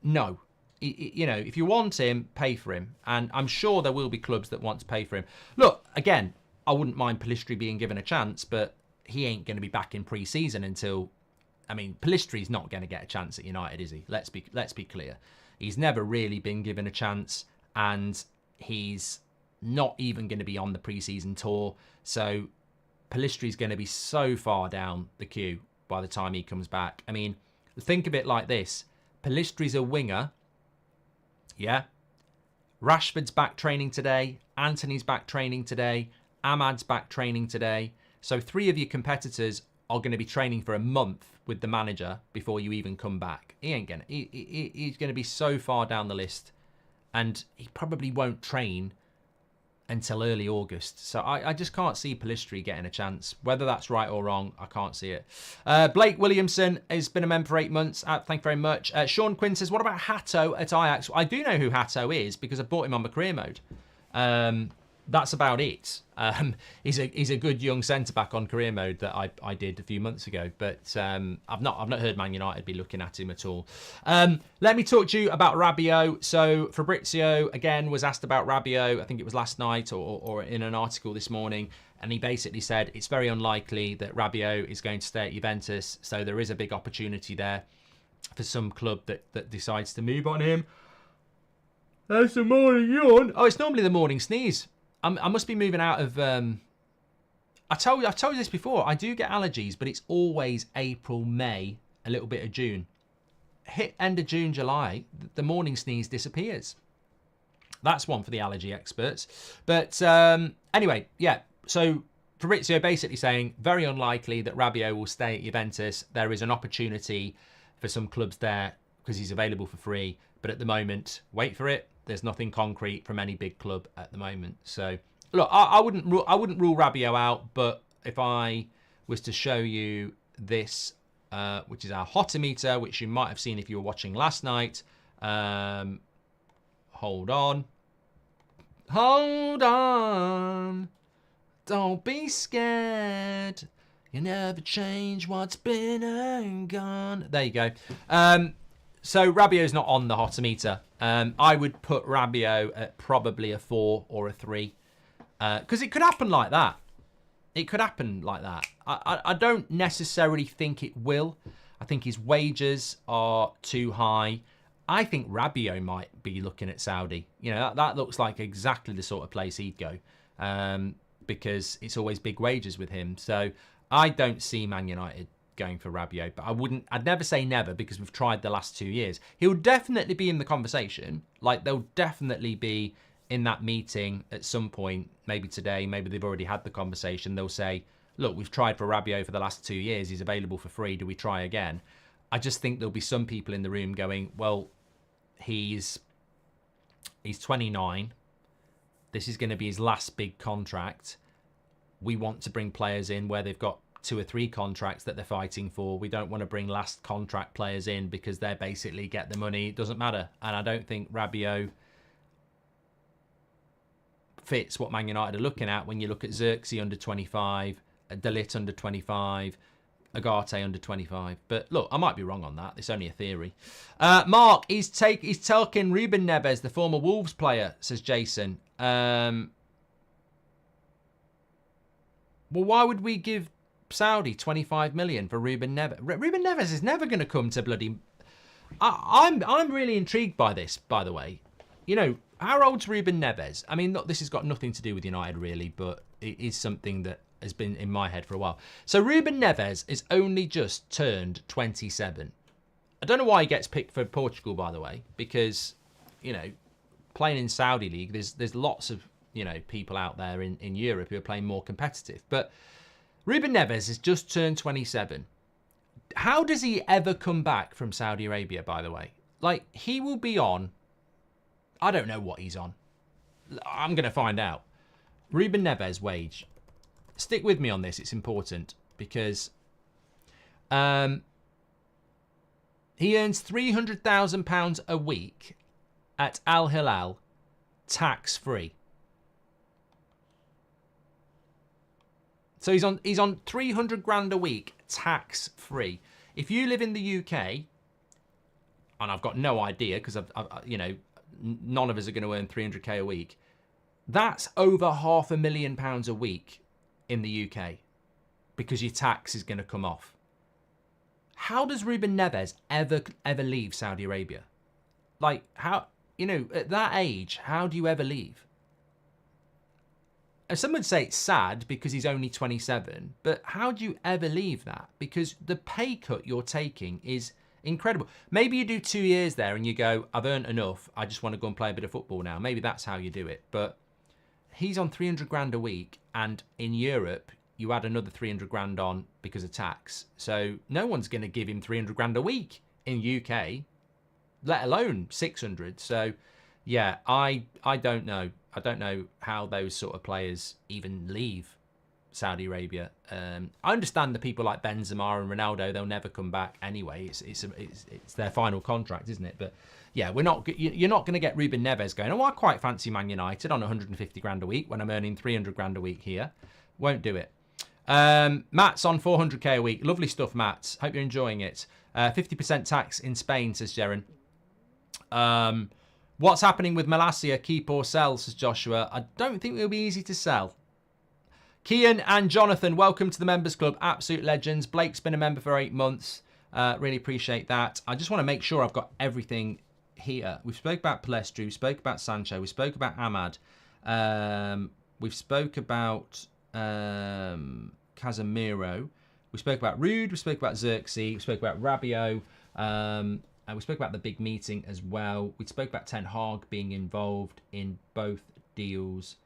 No. You know, if you want him, pay for him. And I'm sure there will be clubs that want to pay for him. Look, again, I wouldn't mind Pellistri being given a chance, but he ain't going to be back in pre-season until... I mean, Pellistri's not going to get a chance at United, is he? Let's be clear. He's never really been given a chance, and he's not even going to be on the pre-season tour. So Pellistri's going to be so far down the queue by the time he comes back. I mean, think of it like this. Pellistri's a winger... Yeah. Rashford's back training today. Anthony's back training today. Ahmad's back training today. So 3 of your competitors are going to be training for a month with the manager before you even come back. He's going to be so far down the list, and he probably won't train until early August. So I just can't see Pellistri getting a chance. Whether that's right or wrong, I can't see it. Blake Williamson has been a member for 8 months. Thank you very much. Sean Quinn says, what about Hatto at Ajax? I do know who Hatto is because I bought him on my career mode. That's about it. He's a good young centre-back on career mode that I did a few months ago. But I've not heard Man United be looking at him at all. Let me talk to you about Rabiot. So Fabrizio, again, was asked about Rabiot. I think it was last night or in an article this morning. And he basically said it's very unlikely that Rabiot is going to stay at Juventus. So there is a big opportunity there for some club that decides to move on him. That's the morning yawn. Oh, it's normally the morning sneeze. I must be moving out of... I've told you this before. I do get allergies, but it's always April, May, a little bit of June. Hit end of June, July, the morning sneeze disappears. That's one for the allergy experts. But anyway, yeah. So Fabrizio basically saying, very unlikely that Rabiot will stay at Juventus. There is an opportunity for some clubs there because he's available for free. But at the moment, wait for it. There's nothing concrete from any big club at the moment. So, look, I wouldn't rule Rabiot out, but if I was to show you this, which is our hotometer, which you might have seen if you were watching last night. Hold on. Hold on. Don't be scared. You never change what's been and gone. There you go. So Rabiot's not on the hotometer. I would put Rabiot at probably a 4 or a 3. Because it could happen like that. It could happen like that. I don't necessarily think it will. I think his wages are too high. I think Rabiot might be looking at Saudi. You know, that looks like exactly the sort of place he'd go. Because it's always big wages with him. So I don't see Man United going for Rabiot, but I'd never say never because we've tried the last 2 years. He'll definitely be in the conversation. Like, they'll definitely be in that meeting at some point, maybe today, maybe they've already had the conversation. They'll say, look, we've tried for Rabiot for the last 2 years. He's available for free. Do we try again? I just think there'll be some people in the room going, well, he's 29. This is going to be his last big contract. We want to bring players in where they've got 2 or 3 contracts that they're fighting for. We don't want to bring last contract players in because they basically get the money. It doesn't matter. And I don't think Rabiot fits what Man United are looking at when you look at Zirkzee under 25, De Ligt under 25, Agate under 25. But look, I might be wrong on that. It's only a theory. Mark, he's taking Ruben Neves, the former Wolves player, says Jason. Well, why would we give Saudi 25 million for Ruben Neves? Ruben Neves is never going to come to bloody... I'm really intrigued by this, by the way. You know, How old's Ruben Neves? I mean, look, this has got nothing to do with United really, but it is something that has been in my head for a while. So Ruben Neves is only just turned 27. I don't know why he gets picked for Portugal, by the way, because, you know, playing in Saudi League, there's lots of, you know, people out there in Europe who are playing more competitive. But Ruben Neves has just turned 27. How does he ever come back from Saudi Arabia, by the way? Like, he will be on... I don't know what he's on. I'm going to find out. Ruben Neves' wage. Stick with me on this. It's important because he earns £300,000 a week at Al Hilal, tax-free. So he's on 300 grand a week, tax-free. If you live in the UK, and I've got no idea because I've you know, none of us are going to earn 300k a week. That's over £500,000 a week in the UK because your tax is going to come off. How does Ruben Neves ever leave Saudi Arabia? Like, how, you know, at that age, how do you ever leave? And some would say it's sad because he's only 27, but how do you ever leave that? Because the pay cut you're taking is incredible. Maybe you do 2 years there and you go, I've earned enough, I just want to go and play a bit of football now. Maybe that's how you do it. But he's on 300 grand a week, and in Europe, you add another 300 grand on because of tax. So no one's going to give him 300 grand a week in UK, let alone 600. So yeah, I don't know. I don't know how those sort of players even leave Saudi Arabia. I understand the people like Benzema and Ronaldo, they'll never come back anyway. It's their final contract, isn't it? But yeah, you're not going to get Ruben Neves going, oh, I quite fancy Man United on 150 grand a week when I'm earning 300 grand a week here. Won't do it. Matt's on 400k a week. Lovely stuff, Matt. Hope you're enjoying it. 50% tax in Spain, says Jaren. What's happening with Malacia? Keep or sell, says Joshua. I don't think it'll be easy to sell. Kian and Jonathan, welcome to the Members Club. Absolute legends. Blake's been a member for 8 months. Really appreciate that. I just want to make sure I've got everything here. We've spoke about Palestri. We spoke about Sancho. We spoke about Ahmad. We've spoke about Casemiro. We spoke about Ruud. We spoke about Zirkzee. We spoke about Rabiot. And we spoke about the big meeting as well. We spoke about Ten Hag being involved in both deals.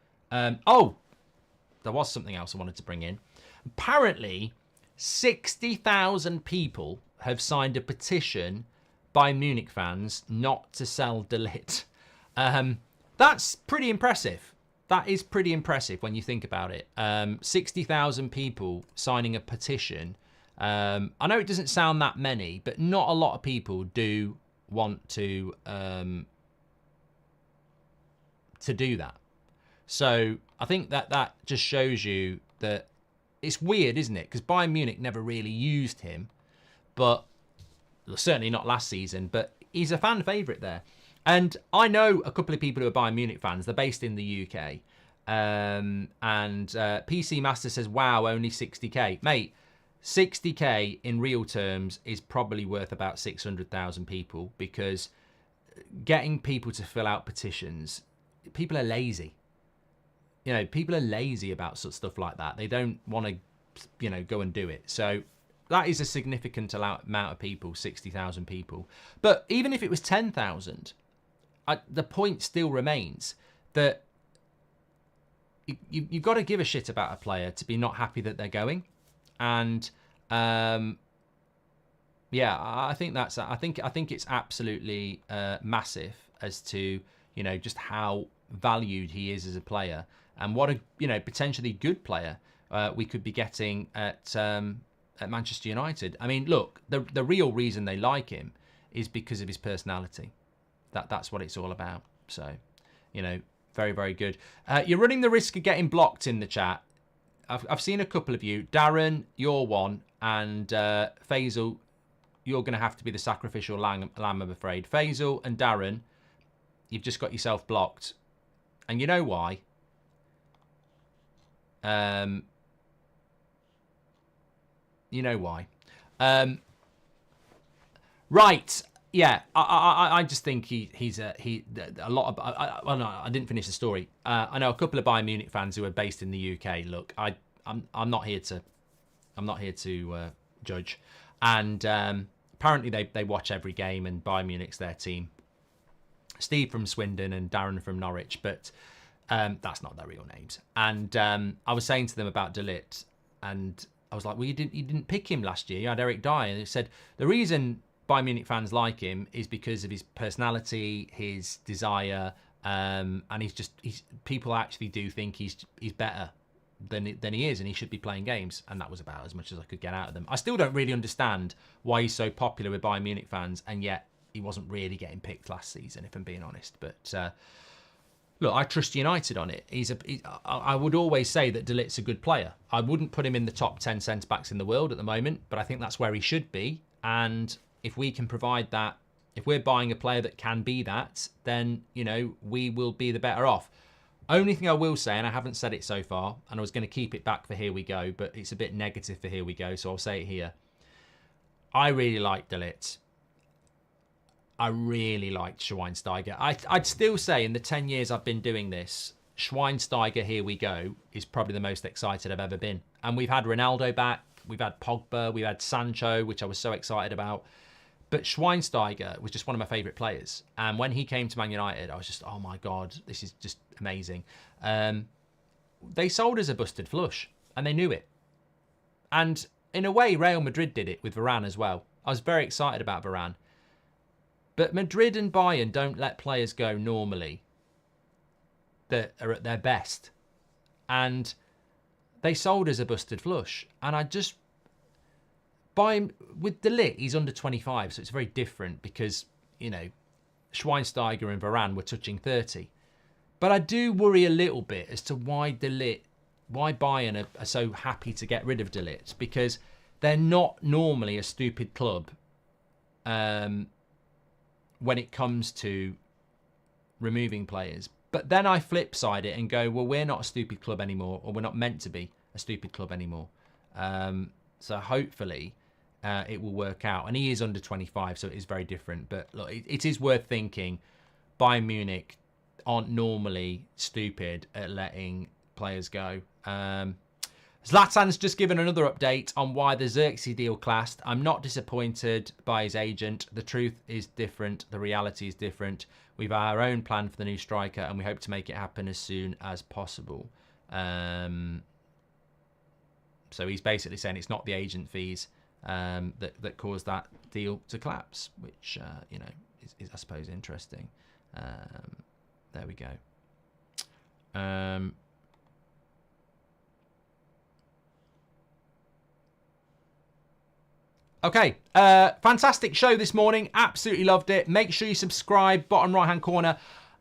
There was something else I wanted to bring in. Apparently, 60,000 people have signed a petition by Munich fans not to sell De Ligt. That's pretty impressive. That is pretty impressive when you think about it. 60,000 people signing a petition. I know it doesn't sound that many, but not a lot of people do want to do that. So I think that just shows you that it's weird, isn't it? Because Bayern Munich never really used him, but certainly not last season, but he's a fan favourite there. And I know a couple of people who are Bayern Munich fans. They're based in the UK. PC Master says, wow, only 60k. Mate, 60k in real terms is probably worth about 600,000 people, because getting people to fill out petitions, people are lazy. You know, people are lazy about such stuff like that. They don't want to, you know, go and do it. So that is a significant amount of people, 60,000 people. But even if it was 10,000, the point still remains that you've got to give a shit about a player to be not happy that they're going. And yeah, I think it's absolutely massive as to, you know, just how valued he is as a player, and what a, you know, potentially good player we could be getting at Manchester United. I mean, look, the real reason they like him is because of his personality. That's what it's all about. So, you know, very, very good. You're running the risk of getting blocked in the chat. I've seen a couple of you. Darren, you're one, and Faisal, you're going to have to be the sacrificial lamb, I'm afraid. Faisal and Darren, you've just got yourself blocked. And you know why? You know why. Right. Yeah, I just think he's a lot of. Well, no, I didn't finish the story. I know a couple of Bayern Munich fans who are based in the UK. Look, I'm not here to judge, and apparently they watch every game, and Bayern Munich's their team. Steve from Swindon and Darren from Norwich, but that's not their real names. And I was saying to them about De Ligt, and I was like, well, you didn't pick him last year. You had Eric Dyer, and they said the reason Bayern Munich fans like him is because of his personality, his desire, and people actually do think he's better than he is, and he should be playing games. And that was about as much as I could get out of them. I still don't really understand why he's so popular with Bayern Munich fans, and yet he wasn't really getting picked last season, if I'm being honest. But look, I trust United on it. I would always say that De Ligt's a good player. I wouldn't put him in the top 10 centre-backs in the world at the moment, but I think that's where he should be. And if we can provide that, if we're buying a player that can be that, then, we will be the better off. Only thing I will say, and I haven't said it so far, and I was going to keep it back for Here We Go, but it's a bit negative for Here We Go, so I'll say it here. I really like De Ligt. I really liked Schweinsteiger. I'd still say in the 10 years I've been doing this, Schweinsteiger, Here We Go, is probably the most excited I've ever been. And we've had Ronaldo back, we've had Pogba, we've had Sancho, which I was so excited about. But Schweinsteiger was just one of my favourite players. And when he came to Man United, I was just, oh my God, this is just amazing. They sold us a busted flush, and they knew it. And in a way, Real Madrid did it with Varane as well. I was very excited about Varane. But Madrid and Bayern don't let players go normally that are at their best. And they sold us a busted flush. And I just... with De Ligt, he's under 25, so it's very different because, Schweinsteiger and Varane were touching 30. But I do worry a little bit as to why Bayern are so happy to get rid of De Ligt, because they're not normally a stupid club when it comes to removing players. But then I flip side it and go, well, we're not a stupid club anymore, or we're not meant to be a stupid club anymore. So hopefully it will work out. And he is under 25, so it is very different. But look, it is worth thinking Bayern Munich aren't normally stupid at letting players go. Zlatan's just given another update on why the Zirkzee deal clashed. I'm not disappointed by his agent. The truth is different. The reality is different. We've our own plan for the new striker, and we hope to make it happen as soon as possible. So he's basically saying it's not the agent fees that caused that deal to collapse, which, is I suppose, interesting. There we go. Okay, fantastic show this morning. Absolutely loved it. Make sure you subscribe. Bottom right-hand corner.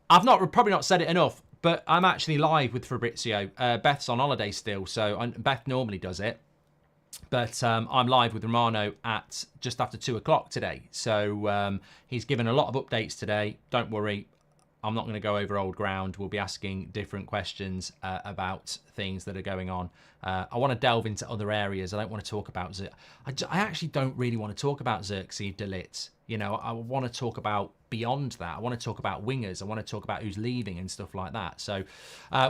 I've probably not said it enough, but I'm actually live with Fabrizio. Beth's on holiday still, so Beth normally does it. But I'm live with Romano at just after 2 o'clock today. So he's given a lot of updates today. Don't worry. I'm not going to go over old ground. We'll be asking different questions about things that are going on. I want to delve into other areas. I don't want to talk about Zirkzee. I actually don't really want to talk about Zirkzee, De Ligt. I want to talk about beyond that. I want to talk about wingers. I want to talk about who's leaving and stuff like that. So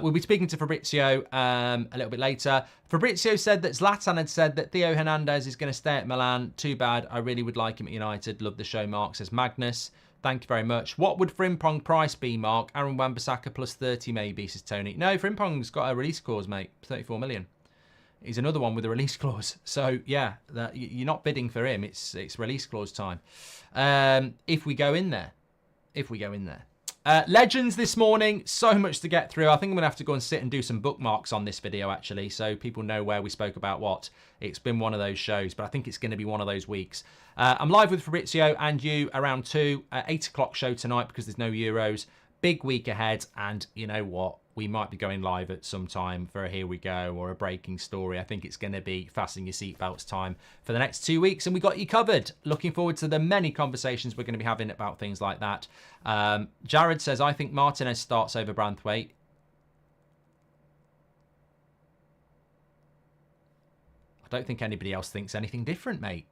we'll be speaking to Fabrizio a little bit later. Fabrizio said that Zlatan had said that Theo Hernandez is going to stay at Milan. Too bad. I really would like him at United. Love the show, Mark, says Magnus. Thank you very much. What would Frimpong price be, Mark? Aaron Wan-Bissaka plus 30 maybe, says Tony. No, Frimpong's got a release clause, mate. 34 million. He's another one with a release clause. So, yeah, you're not bidding for him. It's release clause time. If we go in there. Legends this morning. So much to get through. I think I'm going to have to go and sit and do some bookmarks on this video, actually, so people know where we spoke about what. It's been one of those shows, but I think it's going to be one of those weeks. I'm live with Fabrizio and you around 2, 8 o'clock show tonight because there's no Euros. Big week ahead, and you know what? We might be going live at some time for a Here We Go or a breaking story. I think it's going to be fasten your seatbelts time for the next 2 weeks, and we got you covered. Looking forward to the many conversations we're going to be having about things like that. Jared says, I think Martinez starts over Branthwaite. I don't think anybody else thinks anything different, mate.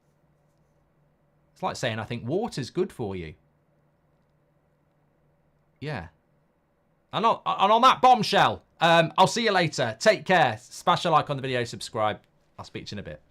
It's like saying I think water's good for you. Yeah. And on that bombshell, I'll see you later. Take care. Smash a like on the video, subscribe. I'll speak to you in a bit.